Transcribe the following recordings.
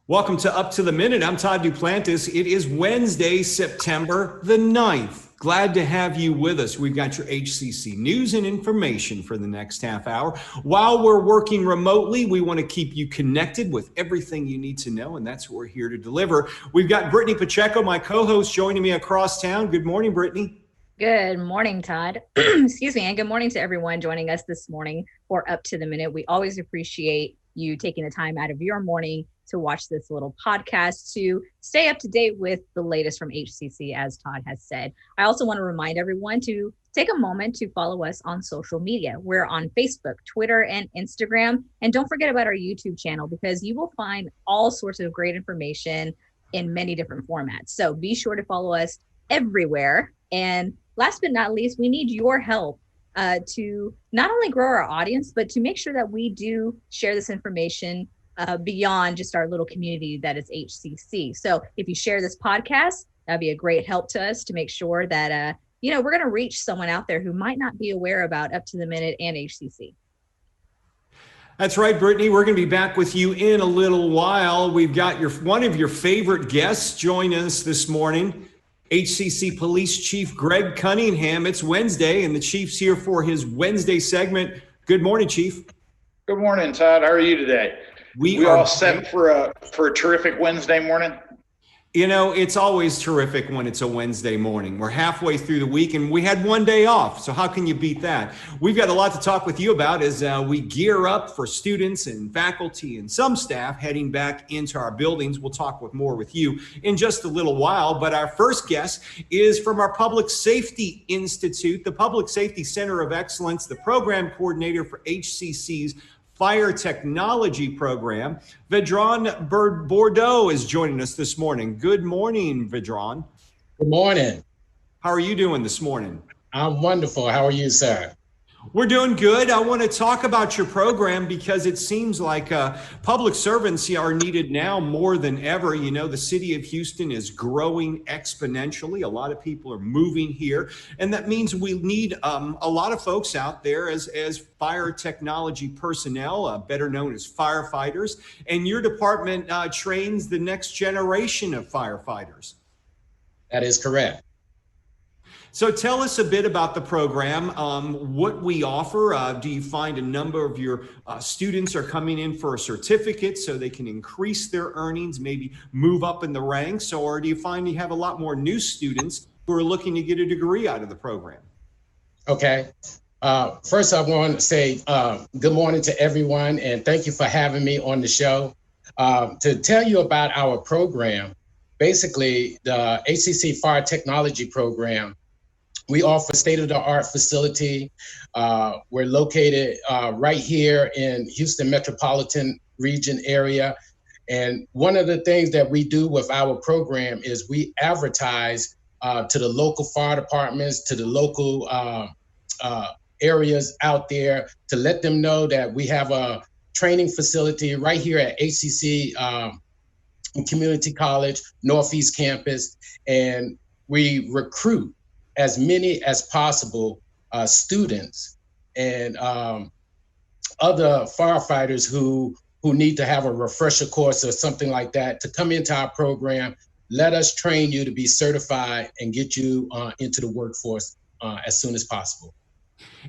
Welcome to Up to the Minute. I'm Todd Duplantis. It is Wednesday, September the 9th. Glad to have you with us. We've got your HCC news and information for the next half hour. While we're working remotely, we want to keep you connected with everything you need to know, and that's what we're here to deliver. We've got Brittany Pacheco, my co-host, joining me across town. Good morning, Brittany. Good morning, Todd. Excuse me, and good morning to everyone joining us this morning for Up to the Minute. We always appreciate you taking the time out of your morning to watch this little podcast to stay up to date with the latest from HCC, as Todd has said. I also want to remind everyone to take a moment to follow us on social media. We're on Facebook, Twitter, and Instagram. And don't forget about our YouTube channel, because you will find all sorts of great information in many different formats. So be sure to follow us everywhere. And last but not least, we need your help to not only grow our audience, but to make sure that we do share this information beyond just our little community that is HCC. So if you share this podcast, that'd be a great help to us to make sure that, we're going to reach someone out there who might not be aware about Up to the Minute and HCC. That's right, Brittany. We're going to be back with you in a little while. We've got one of your favorite guests join us this morning, HCC Police Chief Greg Cunningham. It's Wednesday, and the Chief's here for his Wednesday segment. Good morning, Chief. Good morning, Todd. How are you today? We all set for a terrific Wednesday morning? You know, it's always terrific when it's a Wednesday morning. We're halfway through the week and we had one day off. So how can you beat that? We've got a lot to talk with you about as we gear up for students and faculty and some staff heading back into our buildings. We'll talk more with you in just a little while. But our first guest is from our Public Safety Institute, the Public Safety Center of Excellence, the program coordinator for HCC's Fire Technology Program. Vedron Bordeaux is joining us this morning. Good morning, Vedron. Good morning. How are you doing this morning? I'm wonderful. How are you, sir? We're doing good. I want to talk about your program because it seems like public servants are needed now more than ever. You know, the city of Houston is growing exponentially. A lot of people are moving here, and that means we need a lot of folks out there as fire technology personnel, better known as firefighters. And your department trains the next generation of firefighters. That is correct. So tell us a bit about the program, what we offer. Do you find a number of your students are coming in for a certificate so they can increase their earnings, maybe move up in the ranks, or do you find you have a lot more new students who are looking to get a degree out of the program? Okay. First, I want to say good morning to everyone, and thank you for having me on the show. To tell you about our program, basically the HCC Fire Technology Program, we offer state-of-the-art facility. We're located right here in Houston metropolitan region area. And one of the things that we do with our program is we advertise to the local fire departments, to the local areas out there to let them know that we have a training facility right here at HCC Community College, Northeast Campus, and we recruit as many as possible students and other firefighters who need to have a refresher course or something like that to come into our program. Let us train you to be certified and get you into the workforce as soon as possible.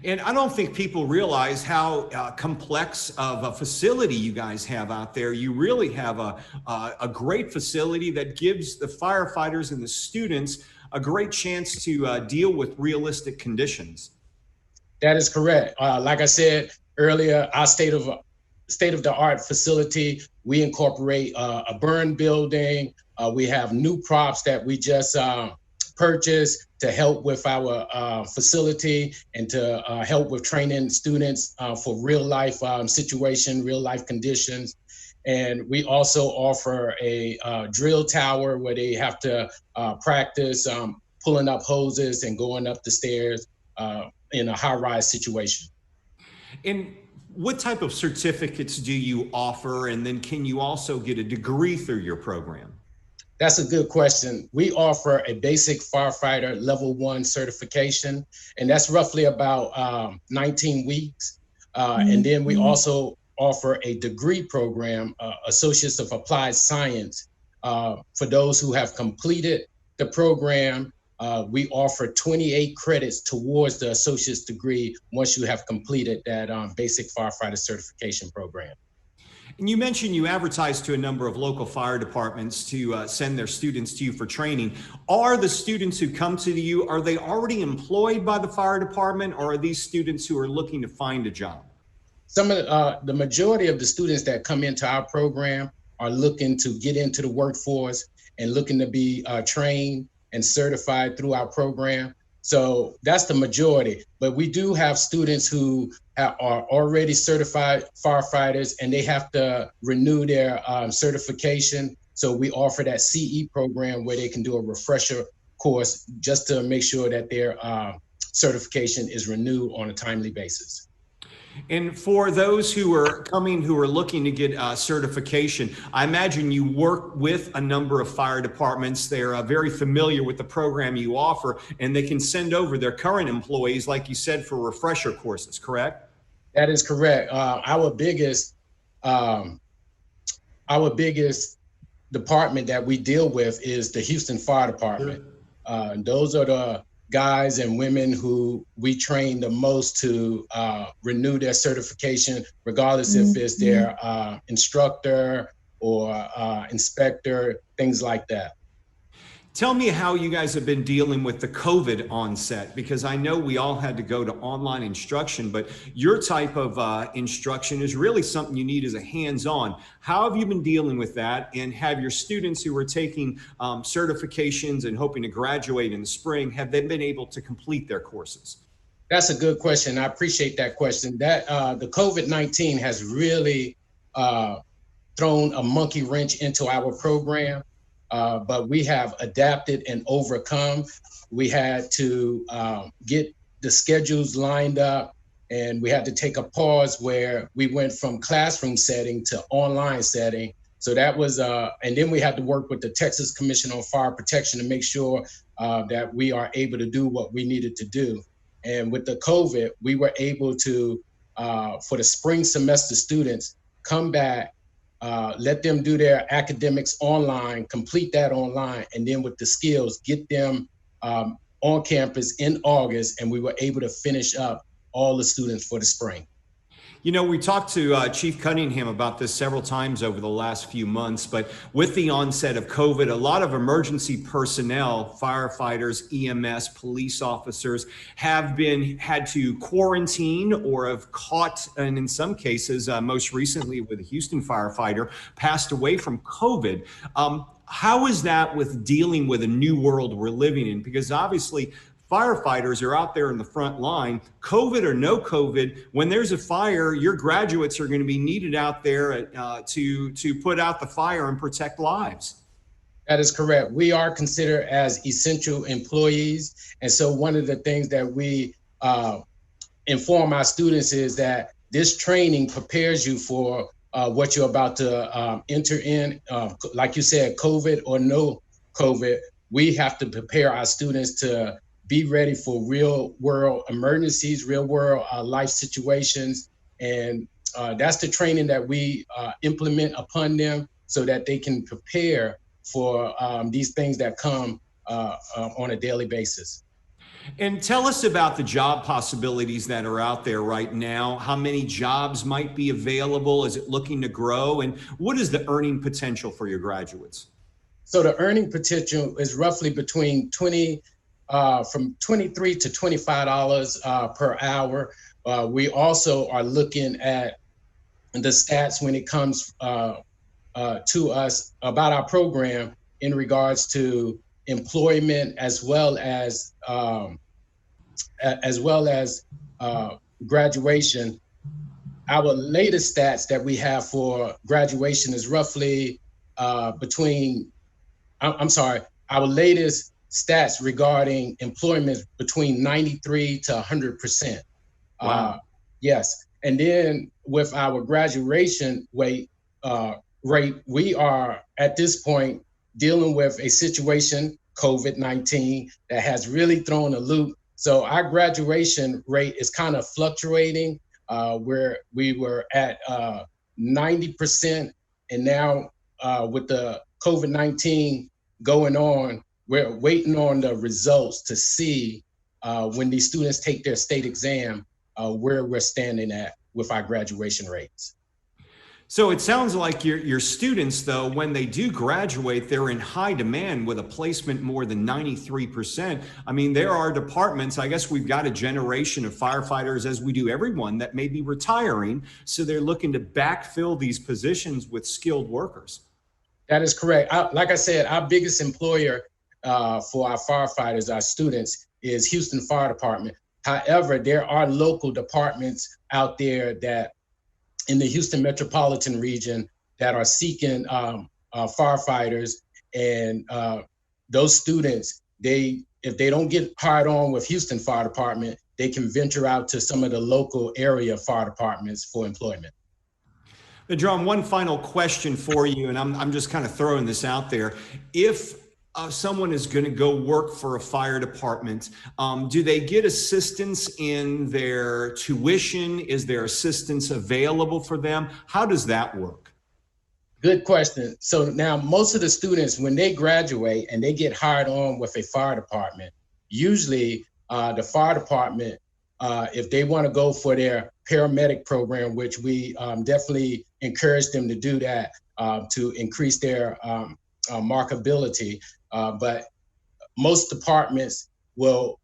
And I don't think people realize how complex of a facility you guys have out there. You really have a great facility that gives the firefighters and the students a great chance to deal with realistic conditions. That is correct. Like I said earlier, our state-of-the-art facility, we incorporate a burn building. We have new props that we just purchased to help with our facility and to help with training students for real life situation, real life conditions. And we also offer a drill tower where they have to practice pulling up hoses and going up the stairs in a high-rise situation. And what type of certificates do you offer? And then can you also get a degree through your program? That's a good question. We offer a basic firefighter level 1 certification, and that's roughly about 19 weeks. And then we also offer a degree program, Associates of Applied Science. For those who have completed the program, we offer 28 credits towards the associate's degree once you have completed that basic firefighter certification program. And you mentioned you advertise to a number of local fire departments to send their students to you for training. Are the students who come to you, are they already employed by the fire department, or are these students who are looking to find a job? Some of the majority of the students that come into our program are looking to get into the workforce and looking to be trained and certified through our program. So that's the majority, but we do have students who are already certified firefighters and they have to renew their certification. So we offer that CE program where they can do a refresher course just to make sure that their certification is renewed on a timely basis. And for those who are coming, who are looking to get certification, I imagine you work with a number of fire departments. They're very familiar with the program you offer, and they can send over their current employees, like you said, for refresher courses, correct? That is correct. Our biggest department that we deal with is the Houston Fire Department. Those are the guys and women who we train the most to renew their certification, regardless if it's their instructor or inspector, things like that. Tell me how you guys have been dealing with the COVID onset, because I know we all had to go to online instruction, but your type of instruction is really something you need as a hands-on. How have you been dealing with that? And have your students who are taking certifications and hoping to graduate in the spring, have they been able to complete their courses? That's a good question. I appreciate that question. That the COVID-19 has really thrown a monkey wrench into our program. But we have adapted and overcome. We had to get the schedules lined up, and we had to take a pause where we went from classroom setting to online setting. So that was, and then we had to work with the Texas Commission on Fire Protection to make sure that we are able to do what we needed to do. And with the COVID, we were able to, for the spring semester students, come back, let them do their academics online, complete that online, and then with the skills, get them on campus in August, and we were able to finish up all the students for the spring. You know, we talked to Chief Cunningham about this several times over the last few months, but with the onset of COVID, a lot of emergency personnel, firefighters, EMS, police officers have had to quarantine or have caught, and in some cases, most recently with a Houston firefighter, passed away from COVID. How is that with dealing with a new world we're living in? Because obviously, firefighters are out there in the front line, COVID or no COVID. When there's a fire, your graduates are going to be needed out there to put out the fire and protect lives. That is correct. We are considered as essential employees. And so one of the things that we inform our students is that this training prepares you for what you're about to enter in. Like you said, COVID or no COVID, we have to prepare our students to be ready for real world emergencies, real world life situations. And that's the training that we implement upon them so that they can prepare for these things that come on a daily basis. And tell us about the job possibilities that are out there right now. How many jobs might be available? Is it looking to grow? And what is the earning potential for your graduates? So the earning potential is roughly between from $23 to $25 per hour. We also are looking at the stats when it comes to us about our program in regards to employment as well as graduation. Our latest stats that we have for graduation is roughly our latest stats regarding employment between 93 to 100%. Wow. Yes. And then with our graduation rate, we are at this point dealing with a situation, COVID-19, that has really thrown a loop. So our graduation rate is kind of fluctuating. where we were at 90%, and now with the COVID-19 going on, we're waiting on the results to see when these students take their state exam, where we're standing at with our graduation rates. So it sounds like your students, though, when they do graduate, they're in high demand with a placement more than 93%. I mean, there are departments, I guess we've got a generation of firefighters, as we do everyone, that may be retiring. So they're looking to backfill these positions with skilled workers. That is correct. Like I said, our biggest employer for our firefighters, our students, is Houston Fire Department. However, there are local departments out there that in the Houston metropolitan region that are seeking firefighters, and those students, if they don't get hired on with Houston Fire Department, they can venture out to some of the local area fire departments for employment. Vedron, one final question for you, and I'm just kind of throwing this out there. If someone is going to go work for a fire department, do they get assistance in their tuition? Is there assistance available for them? How does that work? Good question. So now most of the students, when they graduate and they get hired on with a fire department, usually the fire department, if they want to go for their paramedic program, which we definitely encourage them to do that to increase their markability, but most departments will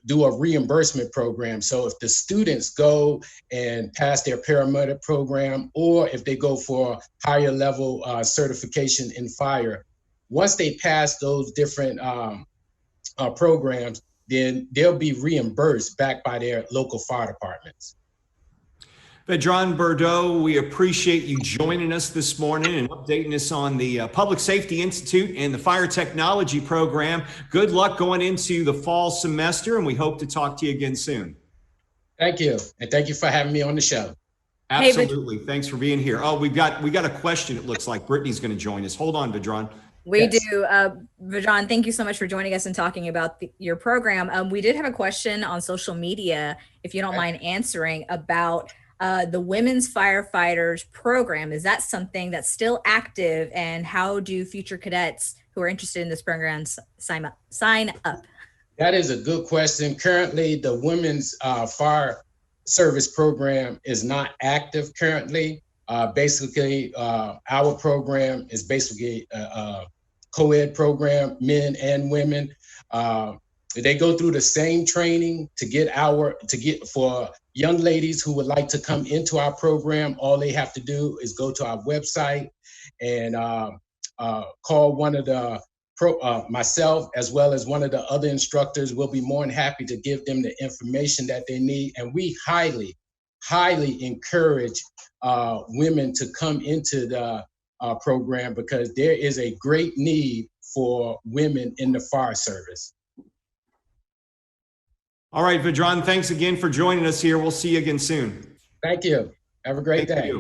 do a reimbursement program. So if the students go and pass their paramedic program, or if they go for higher level certification in fire, once they pass those different programs, then they'll be reimbursed back by their local fire departments. Vedron Bordeaux, we appreciate you joining us this morning and updating us on the Public Safety Institute and the Fire Technology Program. Good luck going into the fall semester, and we hope to talk to you again soon. Thank you, and thank you for having me on the show. Absolutely. Thanks for being here. Oh, we got a question. It looks like Brittany's going to join us. Hold on, Vedron. We do. Vedron, thank you so much for joining us and talking about your program. We did have a question on social media, if you don't mind answering, about the Women's Firefighters Program. Is that something that's still active, and how do future cadets who are interested in this program sign up? That is a good question. Currently, the Women's Fire Service Program is not active currently. Basically, our program is basically a co-ed program, men and women. They go through the same training for young ladies who would like to come into our program. All they have to do is go to our website and call one of the myself, as well as one of the other instructors. Will be more than happy to give them the information that they need. And we highly encourage women to come into the program, because there is a great need for women in the fire service. All right, Vedron, thanks again for joining us here. We'll see you again soon. Thank you. Have a great day.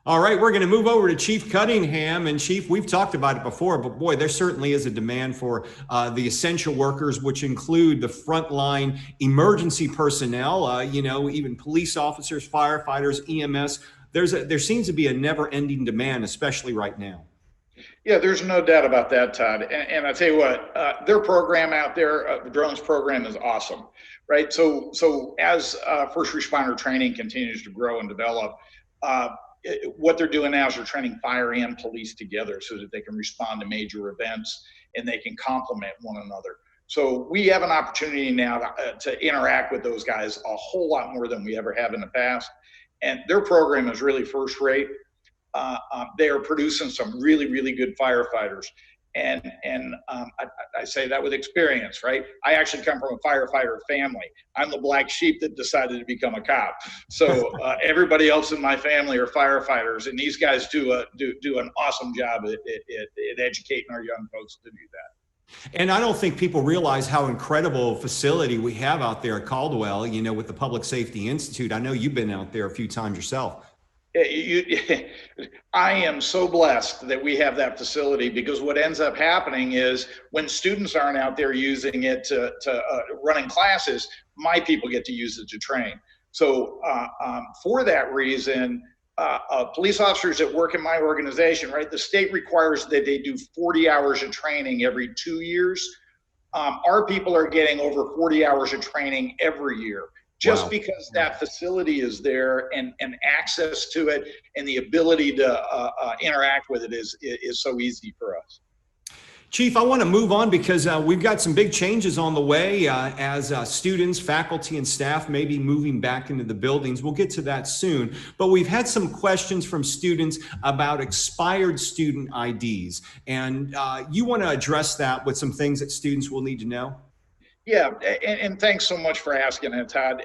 All right, we're going to move over to Chief Cunningham. And Chief, we've talked about it before, but boy, there certainly is a demand for the essential workers, which include the frontline emergency personnel, even police officers, firefighters, EMS. There seems to be a never-ending demand, especially right now. Yeah, there's no doubt about that, Todd. And I tell you what, their program out there, the drones program, is awesome, right? So as first responder training continues to grow and develop, what they're doing now is they're training fire and police together so that they can respond to major events and they can complement one another. So we have an opportunity now to interact with those guys a whole lot more than we ever have in the past. And their program is really first rate. They are producing some really, really good firefighters. And I say that with experience, right? I actually come from a firefighter family. I'm the black sheep that decided to become a cop. So everybody else in my family are firefighters, and these guys do an awesome job at educating our young folks to do that. And I don't think people realize how incredible a facility we have out there at Caldwell, with the Public Safety Institute. I know you've been out there a few times yourself. I am so blessed that we have that facility, because what ends up happening is when students aren't out there using it to running classes, my people get to use it to train. So for that reason, police officers that work in my organization, right, the state requires that they do 40 hours of training every 2 years. Our people are getting over 40 hours of training every year, just because that facility is there, and access to it and the ability to interact with it is so easy for us. Chief, I want to move on because we've got some big changes on the way as students, faculty, and staff may be moving back into the buildings. We'll get to that soon. But we've had some questions from students about expired student IDs. And you want to address that with some things that students will need to know? Yeah, and thanks so much for asking that, Todd.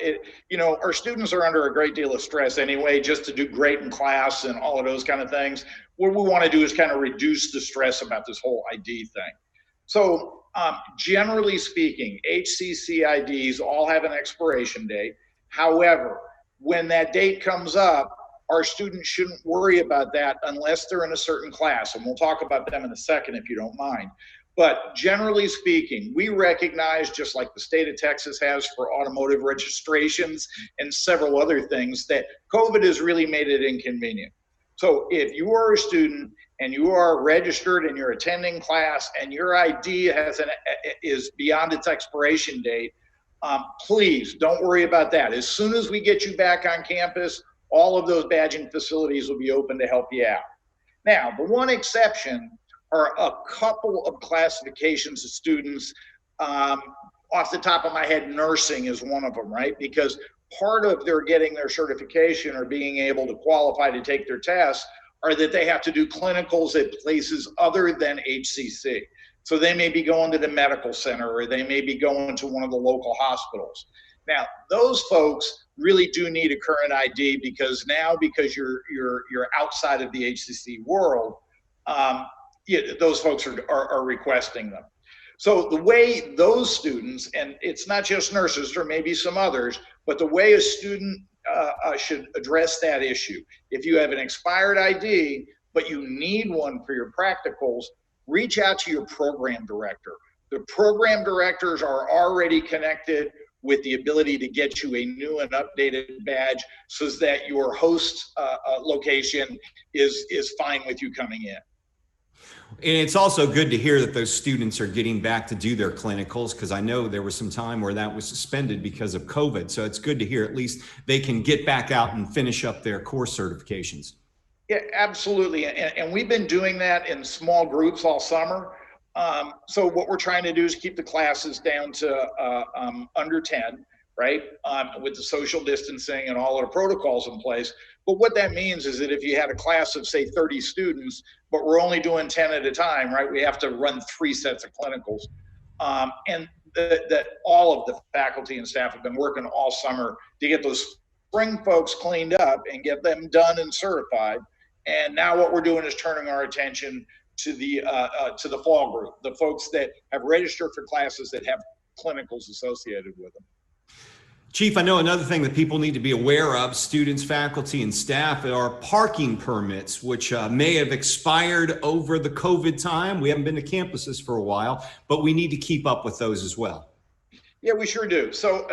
You know, our students are under a great deal of stress anyway, just to do great in class and all of those kind of things. What we want to do is kind of reduce the stress about this whole ID thing. So generally speaking, HCC IDs all have an expiration date. However, when that date comes up, our students shouldn't worry about that unless they're in a certain class. And we'll talk about them in a second if you don't mind. But generally speaking, we recognize, just like the state of Texas has for automotive registrations and several other things, that COVID has really made it inconvenient. So if you are a student and you are registered and you're attending class and your ID is beyond its expiration date, please don't worry about that. As soon as we get you back on campus, all of those badging facilities will be open to help you out. Now, the one exception are a couple of classifications of students. Off the top of my head, nursing is one of them, right? Because part of their getting their certification or being able to qualify to take their tests are that they have to do clinicals at places other than HCC. So they may be going to the medical center, or they may be going to one of the local hospitals. Now, those folks really do need a current ID, because you're outside of the HCC world, those folks are requesting them. So the way those students, and it's not just nurses, there may be some others, but the way a student should address that issue, if you have an expired ID, but you need one for your practicals, reach out to your program director. The program directors are already connected with the ability to get you a new and updated badge, so that your host location is fine with you coming in. And it's also good to hear that those students are getting back to do their clinicals, because I know there was some time where that was suspended because of COVID. So it's good to hear at least they can get back out and finish up their course certifications. Yeah, absolutely. And we've been doing that in small groups all summer. So what we're trying to do is keep the classes down to under 10, right? With the social distancing and all of the protocols in place. But what that means is that if you had a class of, say, 30 students, but we're only doing 10 at a time, right? We have to run 3 sets of clinicals. And that all of the faculty and staff have been working all summer to get those spring folks cleaned up and get them done and certified. And now what we're doing is turning our attention to the fall group, the folks that have registered for classes that have clinicals associated with them. Chief, I know another thing that people need to be aware of, students, faculty, and staff, are parking permits, which may have expired over the COVID time. We haven't been to campuses for a while, but we need to keep up with those as well. Yeah, we sure do. So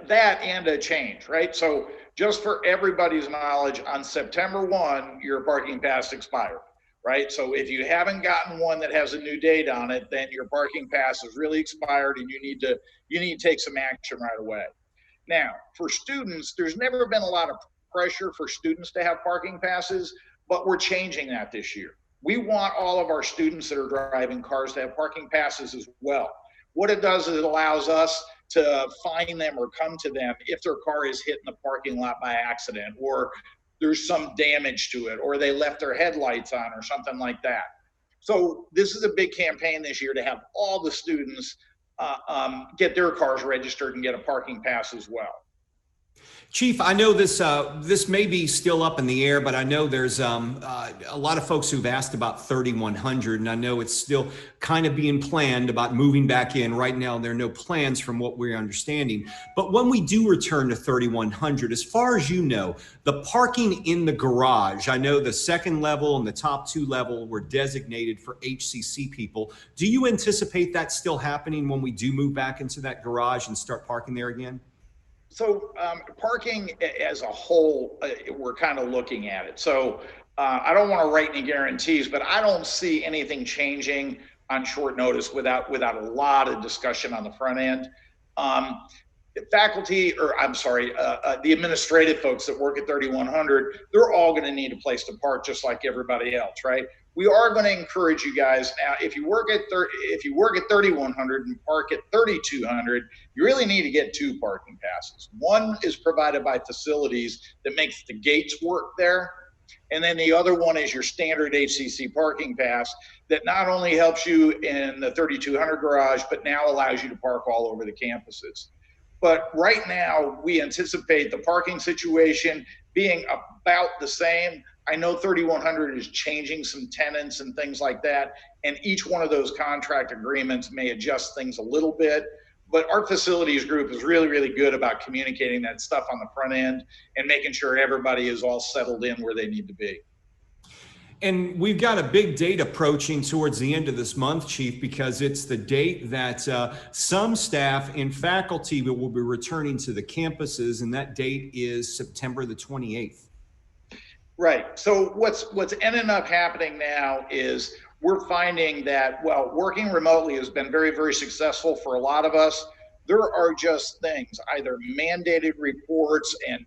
that and a change, right? So just for everybody's knowledge, on September 1, your parking pass expired, right? So if you haven't gotten one that has a new date on it, then your parking pass is really expired, and you need to take some action right away. Now, for students, there's never been a lot of pressure for students to have parking passes, but we're changing that this year. We want all of our students that are driving cars to have parking passes as well. What it does is it allows us to find them or come to them if their car is hit in the parking lot by accident, or there's some damage to it, or they left their headlights on, or something like that. So this is a big campaign this year to have all the students get their cars registered and get a parking pass as well. Chief, I know this may be still up in the air, but I know there's a lot of folks who've asked about 3100, and I know it's still kind of being planned about moving back in. Right now, there are no plans from what we're understanding. But when we do return to 3100, as far as you know, the parking in the garage, I know the second level and the top 2 level were designated for HCC people. Do you anticipate that still happening when we do move back into that garage and start parking there again? Parking as a whole, we're kind of looking at it. So I don't want to write any guarantees, but I don't see anything changing on short notice without a lot of discussion on the front end. Faculty, or I'm sorry, the administrative folks that work at 3100, they're all going to need a place to park just like everybody else, right? We are going to encourage you guys now. If you work at 3100 and park at 3200, you really need to get 2 parking passes. One is provided by facilities that makes the gates work there, and then the other one is your standard HCC parking pass that not only helps you in the 3200 garage, but now allows you to park all over the campuses. But right now, we anticipate the parking situation being about the same. I know 3100 is changing some tenants and things like that, and each one of those contract agreements may adjust things a little bit. But our facilities group is really, really good about communicating that stuff on the front end and making sure everybody is all settled in where they need to be. And we've got a big date approaching towards the end of this month, Chief, because it's the date that some staff and faculty will be returning to the campuses, and that date is September the 28th. Right. So what's ending up happening now is we're finding that, well, working remotely has been very, very successful for a lot of us. There are just things, either mandated reports and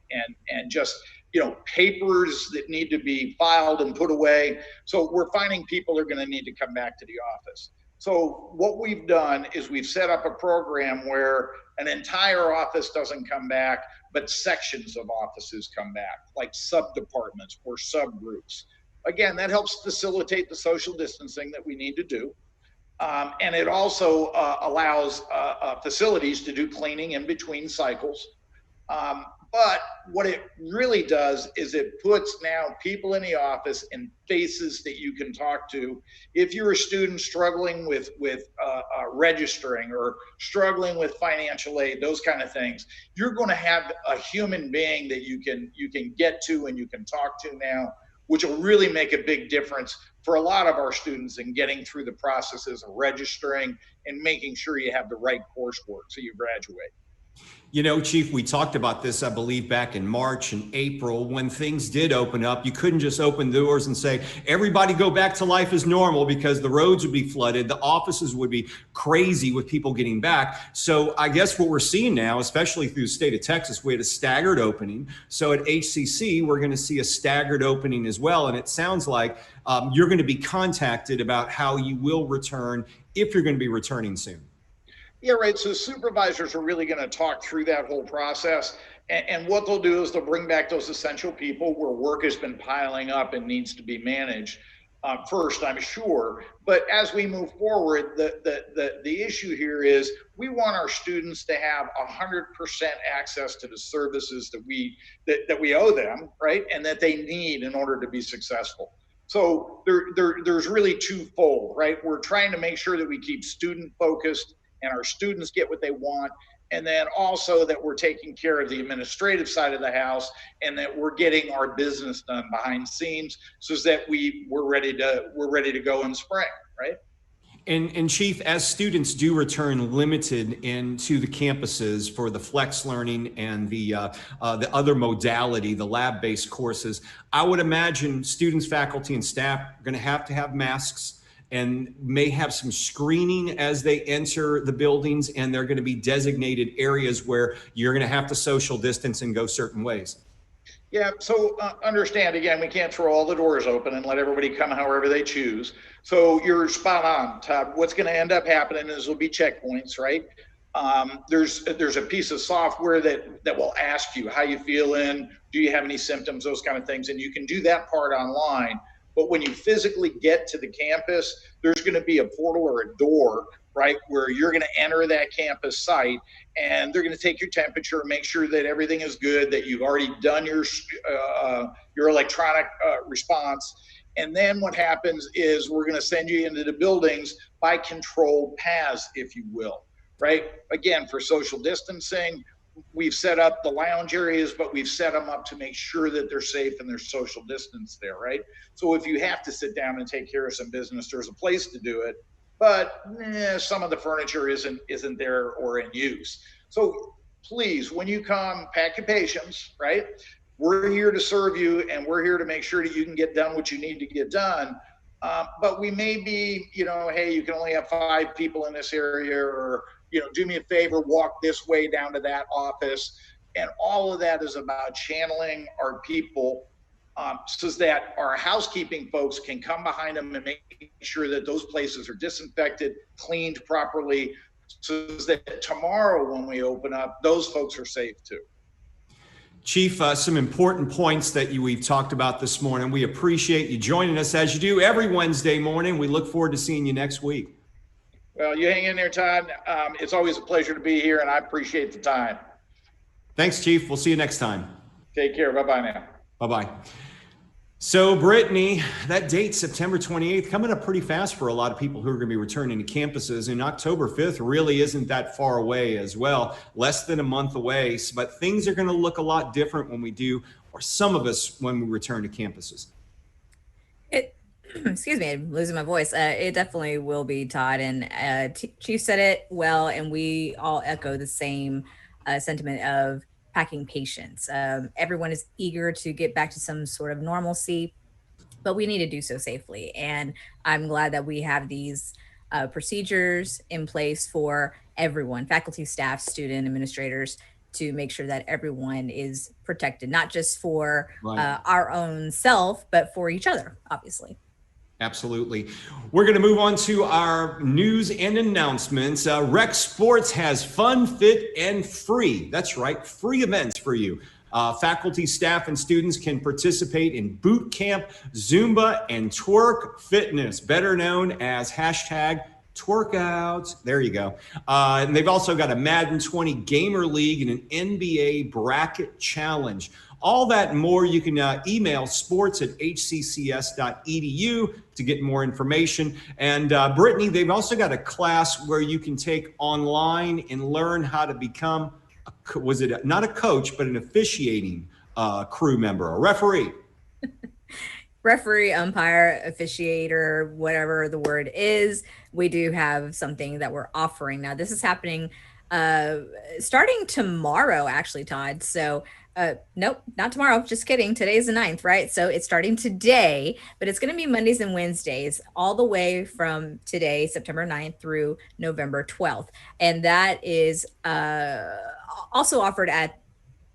just, you know, papers that need to be filed and put away. So we're finding people are going to need to come back to the office. So what we've done is we've set up a program where an entire office doesn't come back, but sections of offices come back, like sub-departments or subgroups. Again, that helps facilitate the social distancing that we need to do. And it also allows facilities to do cleaning in between cycles. But what it really does is it puts now people in the office and faces that you can talk to. If you're a student struggling with registering or struggling with financial aid, those kind of things, you're going to have a human being that you can get to and you can talk to now, which will really make a big difference for a lot of our students in getting through the processes of registering and making sure you have the right coursework so you graduate. You know, Chief, we talked about this, I believe, back in March and April when things did open up. You couldn't just open doors and say, everybody go back to life as normal, because the roads would be flooded. The offices would be crazy with people getting back. So I guess what we're seeing now, especially through the state of Texas, we had a staggered opening. So at HCC, we're going to see a staggered opening as well. And it sounds like you're going to be contacted about how you will return if you're going to be returning soon. Yeah, right. So supervisors are really going to talk through that whole process. And what they'll do is they'll bring back those essential people where work has been piling up and needs to be managed first, I'm sure. But as we move forward, the issue here is we want our students to have 100% access to the services that we owe them, right? And that they need in order to be successful. So there's really twofold, right? We're trying to make sure that we keep student focused and our students get what they want, and then also that we're taking care of the administrative side of the house and that we're getting our business done behind scenes so that we're ready to go in spring, right? And Chief, as students do return limited into the campuses for the flex learning and the other modality, the lab-based courses, I would imagine students, faculty, and staff are going to have masks and may have some screening as they enter the buildings, and they're going to be designated areas where you're going to have to social distance and go certain ways. Yeah, so understand, again, we can't throw all the doors open and let everybody come however they choose. So you're spot on, Todd. What's going to end up happening is there'll be checkpoints, right? There's a piece of software that will ask you how you feeling, do you have any symptoms, those kind of things, and you can do that part online. But when you physically get to the campus, there's going to be a portal or a door, right, where you're going to enter that campus site, and they're going to take your temperature, make sure that everything is good, that you've already done your electronic response. And then what happens is we're going to send you into the buildings by controlled paths, if you will, right? Again, for social distancing, we've set up the lounge areas, but we've set them up to make sure that they're safe and there's social distance there, right? So if you have to sit down and take care of some business, there's a place to do it, but some of the furniture isn't there or in use. So please, when you come, pack your patience, right? We're here to serve you, and we're here to make sure that you can get done what you need to get done. But we may be, hey, you can only have 5 people in this area, or, do me a favor, walk this way down to that office. And all of that is about channeling our people so that our housekeeping folks can come behind them and make sure that those places are disinfected, cleaned properly, so that tomorrow when we open up, those folks are safe too. Chief, some important points that we've talked about this morning. We appreciate you joining us as you do every Wednesday morning. We look forward to seeing you next week. Well, you hang in there, Todd. It's always a pleasure to be here, and I appreciate the time. Thanks, Chief. We'll see you next time. Take care. Bye-bye now. Bye-bye. So, Brittany, that date, September 28th, coming up pretty fast for a lot of people who are going to be returning to campuses. And October 5th really isn't that far away as well, less than a month away. But things are going to look a lot different when we do, or some of us, when we return to campuses. Excuse me, I'm losing my voice. It definitely will be, Todd. And Chief said it well, and we all echo the same sentiment of packing patience. Everyone is eager to get back to some sort of normalcy, but we need to do so safely. And I'm glad that we have these procedures in place for everyone, faculty, staff, student, administrators, to make sure that everyone is protected, not just for our own self, but for each other, obviously. Absolutely. We're going to move on to our news and announcements. Rec Sports has fun, fit, and free. That's right, free events for you. Faculty, staff, and students can participate in boot camp, Zumba, and twerk fitness, better known as #twerkouts. There you go. And they've also got a Madden 20 Gamer League and an NBA Bracket Challenge. All that and more, you can email sports@hccs.edu to get more information. And Brittany, they've also got a class where you can take online and learn how to become, not a coach, but an officiating crew member, a referee. Referee, umpire, officiator, whatever the word is. We do have something that we're offering. Now, this is happening starting tomorrow, actually, Todd. So nope, not tomorrow. Just kidding. Today's the 9th, right? So it's starting today, but it's going to be Mondays and Wednesdays all the way from today, September 9th through November 12th. And that is also offered at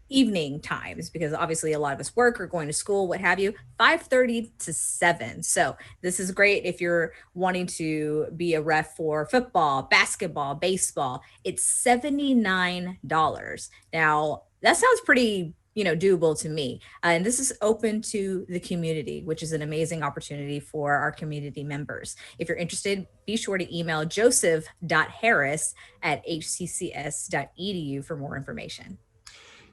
evening times, because obviously a lot of us work or going to school, what have you, 5:30 to 7. So this is great if you're wanting to be a ref for football, basketball, baseball. It's $79. Now, that sounds pretty, doable to me. And this is open to the community, which is an amazing opportunity for our community members. If you're interested, be sure to email joseph.harris@hccs.edu for more information.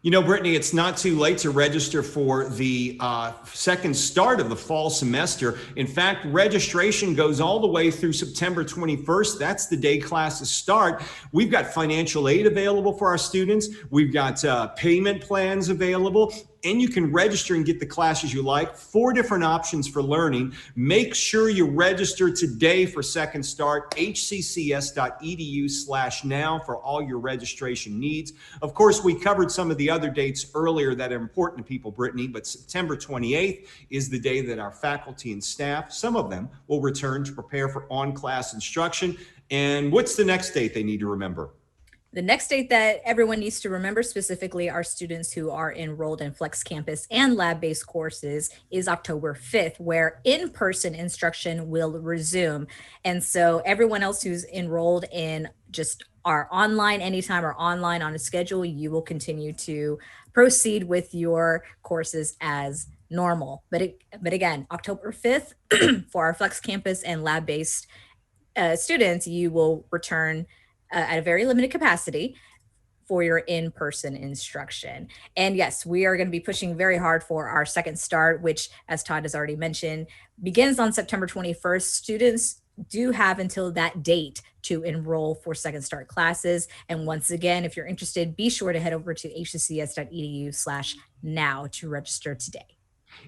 Brittany, it's not too late to register for the second start of the fall semester. In fact, registration goes all the way through September 21st. That's the day classes start. We've got financial aid available for our students. We've got payment plans available. And you can register and get the classes you like. 4 different options for learning. Make sure you register today for Second Start, hccs.edu/now for all your registration needs. Of course, we covered some of the other dates earlier that are important to people, Brittany, but September 28th is the day that our faculty and staff, some of them, will return to prepare for on-class instruction. And what's the next date they need to remember? The next date that everyone needs to remember, specifically our students who are enrolled in Flex Campus and lab-based courses, is October 5th, where in-person instruction will resume. And so everyone else who's enrolled in just our online anytime or online on a schedule, you will continue to proceed with your courses as normal. But again, October 5th for our Flex Campus and lab-based students, you will return at a very limited capacity for your in-person instruction. And yes, we are going to be pushing very hard for our Second Start, which, as Todd has already mentioned, begins on September 21st. Students do have until that date to enroll for Second Start classes. And once again, if you're interested, be sure to head over to hccs.edu/now to register today.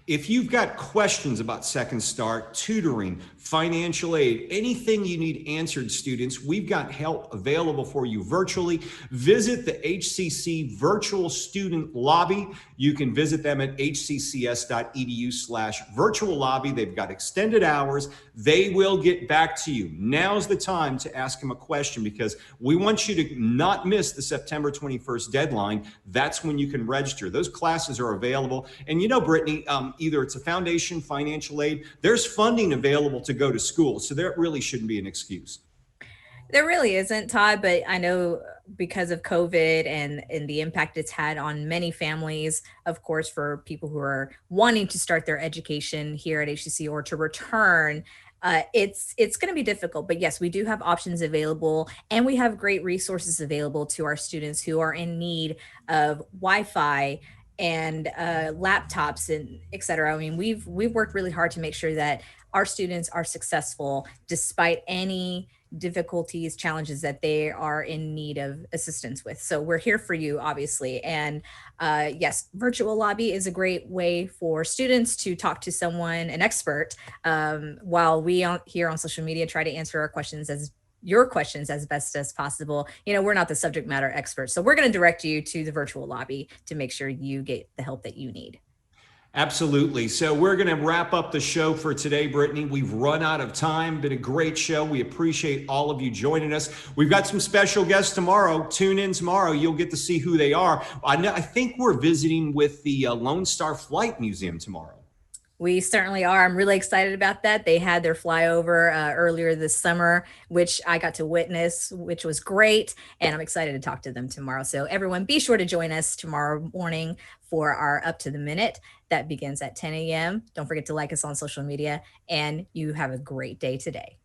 If you've got questions about Second Start, tutoring, financial aid, anything you need answered, students, we've got help available for you virtually. Visit the HCC virtual student lobby. You can visit them at hccs.edu/virtual lobby. They've got extended hours. They will get back to you. Now's the time to ask them a question, because we want you to not miss the September 21st deadline. That's when you can register. Those classes are available. And you know, Brittany, either it's a foundation, financial aid, there's funding available to go to school. So there really shouldn't be an excuse. There really isn't, Todd, but I know because of COVID and the impact it's had on many families, of course, for people who are wanting to start their education here at HCC or to return, it's going to be difficult. But yes, we do have options available, and we have great resources available to our students who are in need of Wi-Fi and laptops and et cetera. I mean, we've worked really hard to make sure that our students are successful despite any difficulties, challenges that they are in need of assistance with. So we're here for you, obviously. And yes, virtual lobby is a great way for students to talk to someone, an expert, while we here on social media try to answer your questions as best as possible. You know, we're not the subject matter experts, so we're going to direct you to the virtual lobby to make sure you get the help that you need. Absolutely. So we're going to wrap up the show for today, Brittany. We've run out of time. Been a great show. We appreciate all of you joining us. We've got some special guests tomorrow. Tune in tomorrow. You'll get to see who they are. I think we're visiting with the Lone Star Flight Museum tomorrow. We certainly are. I'm really excited about that. They had their flyover earlier this summer, which I got to witness, which was great. And I'm excited to talk to them tomorrow. So everyone, be sure to join us tomorrow morning for our Up to the Minute. That begins at 10 a.m. Don't forget to like us on social media, and you have a great day today.